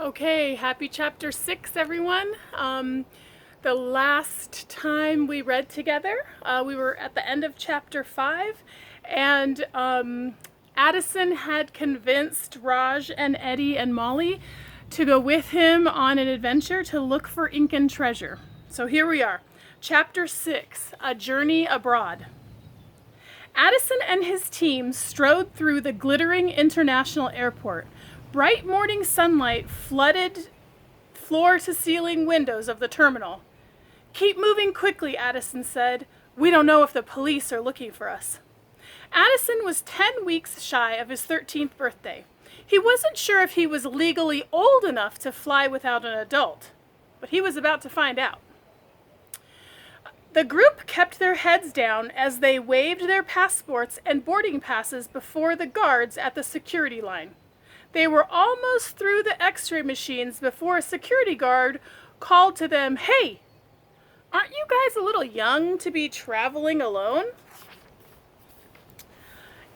Okay, happy chapter 6, everyone. The last time we read together, we were at the end of chapter 5, and Addison had convinced Raj and Eddie and Molly to go with him on an adventure to look for Incan treasure. So here we are, chapter 6, A Journey Abroad. Addison and his team strode through the glittering international airport. Bright morning sunlight flooded floor-to-ceiling windows of the terminal. "Keep moving quickly," Addison said. "We don't know if the police are looking for us." Addison was 10 weeks shy of his 13th birthday. He wasn't sure if he was legally old enough to fly without an adult, but he was about to find out. The group kept their heads down as they waved their passports and boarding passes before the guards at the security line. They were almost through the x-ray machines before a security guard called to them, "Hey, aren't you guys a little young to be traveling alone?"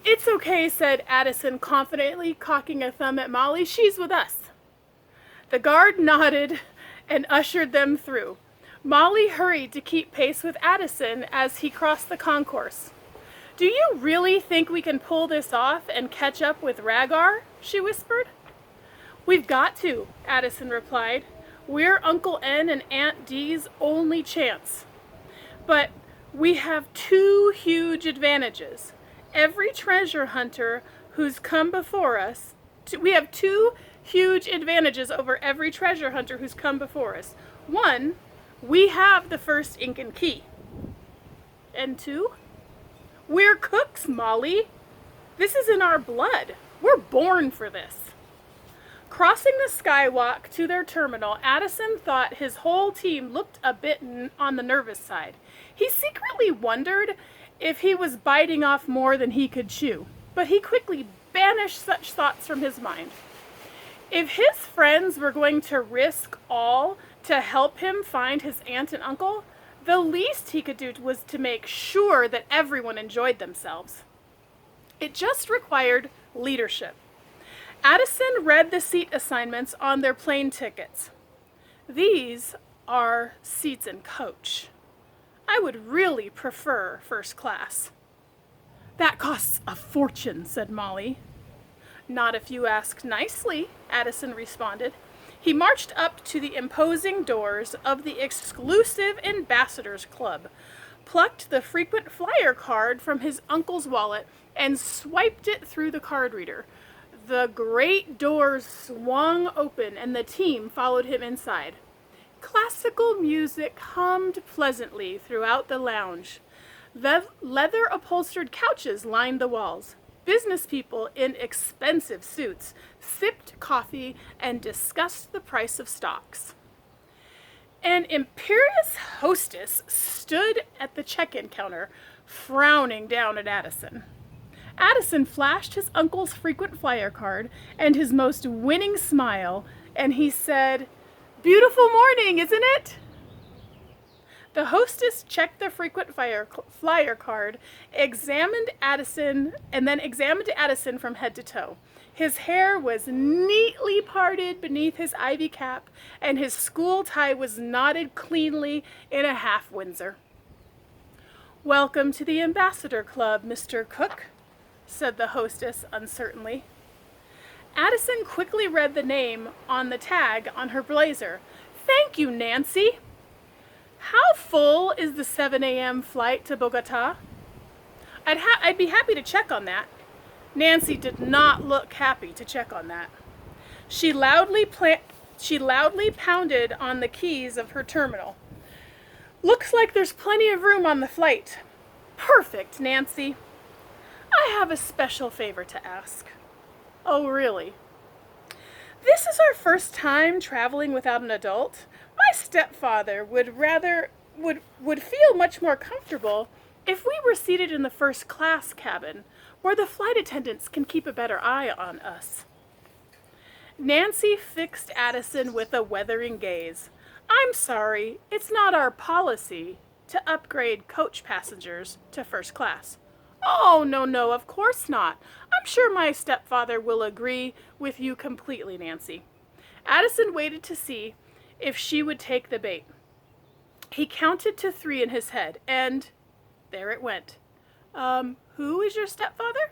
"It's okay," said Addison confidently, cocking a thumb at Molly. "She's with us." The guard nodded and ushered them through. Molly hurried to keep pace with Addison as he crossed the concourse. "Do you really think we can pull this off and catch up with Rhaegar?" she whispered. "We've got to," Addison replied. "We're Uncle N and Aunt Dee's only chance. But we have two huge advantages. Every treasure hunter who's come before us, we have two huge advantages over every treasure hunter who's come before us. One, we have the first Incan key. And two, we're cooks, Molly. This is in our blood. We're born for this." Crossing the skywalk to their terminal, Addison thought his whole team looked a bit on the nervous side. He secretly wondered if he was biting off more than he could chew, but he quickly banished such thoughts from his mind. If his friends were going to risk all to help him find his aunt and uncle, the least he could do was to make sure that everyone enjoyed themselves. It just required leadership. Addison read the seat assignments on their plane tickets. "These are seats in coach. I would really prefer first class." "That costs a fortune," said Molly. "Not if you ask nicely," Addison responded. He marched up to the imposing doors of the exclusive Ambassadors Club, plucked the frequent flyer card from his uncle's wallet, and swiped it through the card reader. The great doors swung open and the team followed him inside. Classical music hummed pleasantly throughout the lounge. Leather-upholstered couches lined the walls. Business people in expensive suits sipped coffee and discussed the price of stocks. An imperious hostess stood at the check-in counter, frowning down at Addison. Addison flashed his uncle's frequent flyer card and his most winning smile, and he said, "Beautiful morning, isn't it?" The hostess checked the frequent flyer card, examined Addison from head to toe. His hair was neatly parted beneath his ivy cap, and his school tie was knotted cleanly in a half Windsor. "Welcome to the Ambassador Club, Mr. Cook," said the hostess uncertainly. Addison quickly read the name on the tag on her blazer. "Thank you, Nancy." "How full is the 7 a.m. flight to Bogota?" I'd be happy to check on that." Nancy did not look happy to check on that. She loudly pounded on the keys of her terminal. "Looks like there's plenty of room on the flight." "Perfect, Nancy." "I have a special favor to ask." "Oh, really?" "This is our first time traveling without an adult. My stepfather would feel much more comfortable if we were seated in the first class cabin, where the flight attendants can keep a better eye on us." Nancy fixed Addison with a weathering gaze. "I'm sorry, it's not our policy to upgrade coach passengers to first class." "Oh, no, of course not. I'm sure my stepfather will agree with you completely, Nancy." Addison waited to see if she would take the bait. He counted to 3 in his head, and there it went. Who is your stepfather?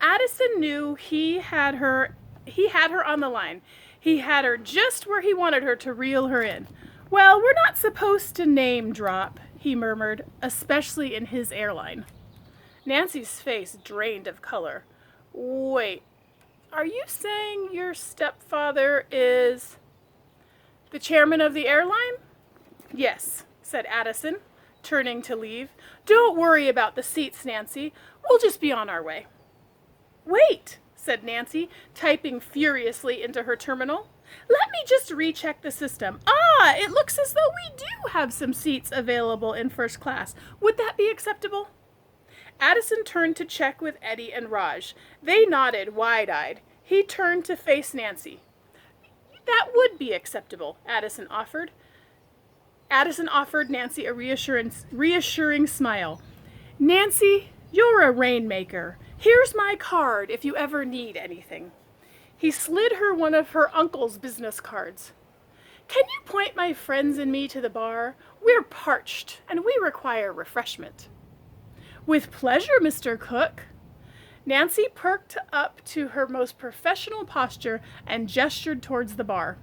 Addison knew he had her on the line. He had her just where he wanted her to reel her in. Well, we're not supposed to name drop, he murmured, especially in his airline. Nancy's face drained of color. Wait, are you saying your stepfather is the chairman of the airline? Yes, said Addison, turning to leave. Don't worry about the seats, Nancy. We'll just be on our way. Wait, said Nancy, typing furiously into her terminal. Let me just recheck the system. It looks as though we do have some seats available in first class. Would that be acceptable? Addison turned to check with Eddie and Raj. They nodded, wide-eyed. He turned to face Nancy. That would be acceptable, Addison offered. Addison offered Nancy a reassuring smile. Nancy, you're a rainmaker. Here's my card if you ever need anything. He slid her one of her uncle's business cards. Can you point my friends and me to the bar? We're parched, and we require refreshment. With pleasure, Mr. Cook. Nancy perked up to her most professional posture and gestured towards the bar.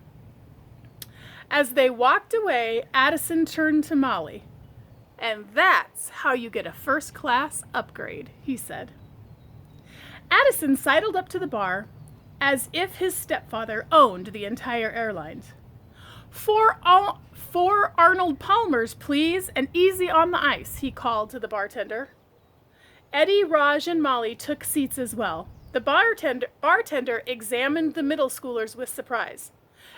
As they walked away, Addison turned to Molly. And that's how you get a first-class upgrade, he said. Addison sidled up to the bar as if his stepfather owned the entire airline. Four Arnold Palmers, please, and easy on the ice, he called to the bartender. Eddie, Raj, and Molly took seats as well. The bartender examined the middle schoolers with surprise.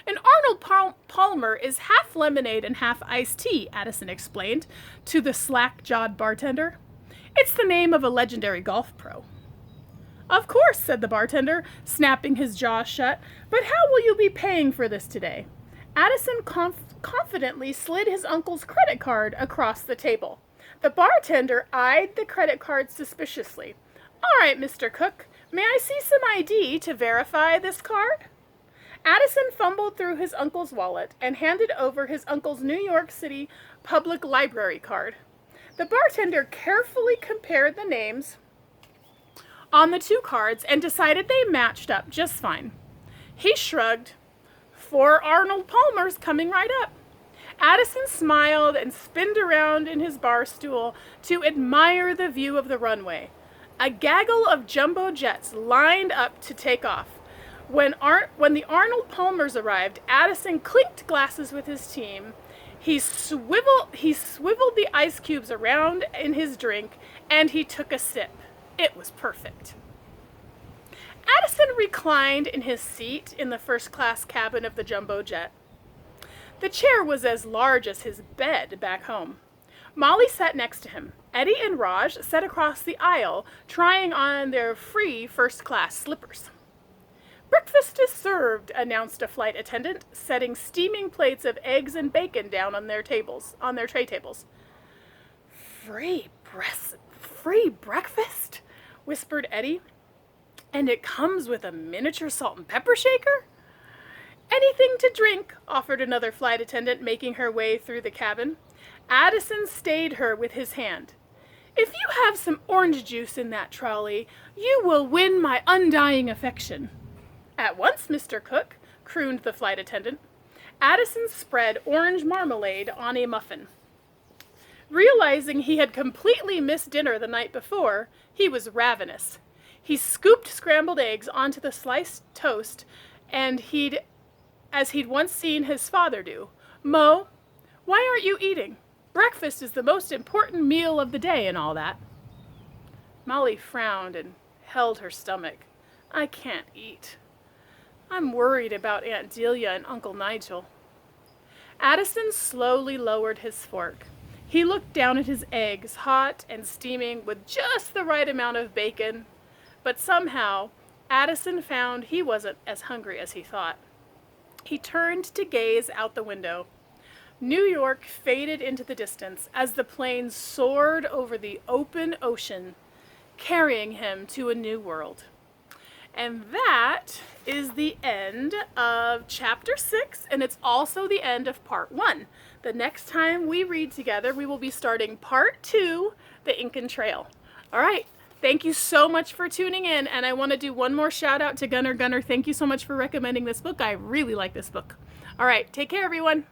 An Arnold Palmer is half lemonade and half iced tea, Addison explained to the slack-jawed bartender. It's the name of a legendary golf pro. Of course, said the bartender, snapping his jaw shut, but how will you be paying for this today? Addison confidently slid his uncle's credit card across the table. The bartender eyed the credit card suspiciously. All right, Mr. Cook, may I see some ID to verify this card? Addison fumbled through his uncle's wallet and handed over his uncle's New York City Public Library card. The bartender carefully compared the names on the 2 cards and decided they matched up just fine. He shrugged. 4 Arnold Palmers coming right up. Addison smiled and spinned around in his bar stool to admire the view of the runway. A gaggle of jumbo jets lined up to take off. When the Arnold Palmers arrived, Addison clinked glasses with his team. He swiveled the ice cubes around in his drink, and he took a sip. It was perfect. Addison reclined in his seat in the first-class cabin of the jumbo jet. The chair was as large as his bed back home. Molly sat next to him. Eddie and Raj sat across the aisle, trying on their free first-class slippers. Breakfast is served, announced a flight attendant, setting steaming plates of eggs and bacon down on their tray tables. Free breakfast? Whispered Eddie. And it comes with a miniature salt and pepper shaker? Anything to drink, offered another flight attendant, making her way through the cabin. Addison stayed her with his hand. If you have some orange juice in that trolley, you will win my undying affection. At once, Mr. Cook, crooned the flight attendant. Addison spread orange marmalade on a muffin. Realizing he had completely missed dinner the night before, he was ravenous. He scooped scrambled eggs onto the sliced toast, and as he'd once seen his father do. Mo, why aren't you eating? Breakfast is the most important meal of the day and all that. Molly frowned and held her stomach. I can't eat. I'm worried about Aunt Delia and Uncle Nigel. Addison slowly lowered his fork. He looked down at his eggs, hot and steaming with just the right amount of bacon, but somehow Addison found he wasn't as hungry as he thought. He turned to gaze out the window. New York faded into the distance as the plane soared over the open ocean, carrying him to a new world. And that is the end of chapter 6, and it's also the end of part 1. The next time we read together, we will be starting part 2, The Incan Trail. All right. Thank you so much for tuning in, and I want to do one more shout out to Gunner. Gunner, thank you so much for recommending this book. I really like this book. All right, take care, everyone.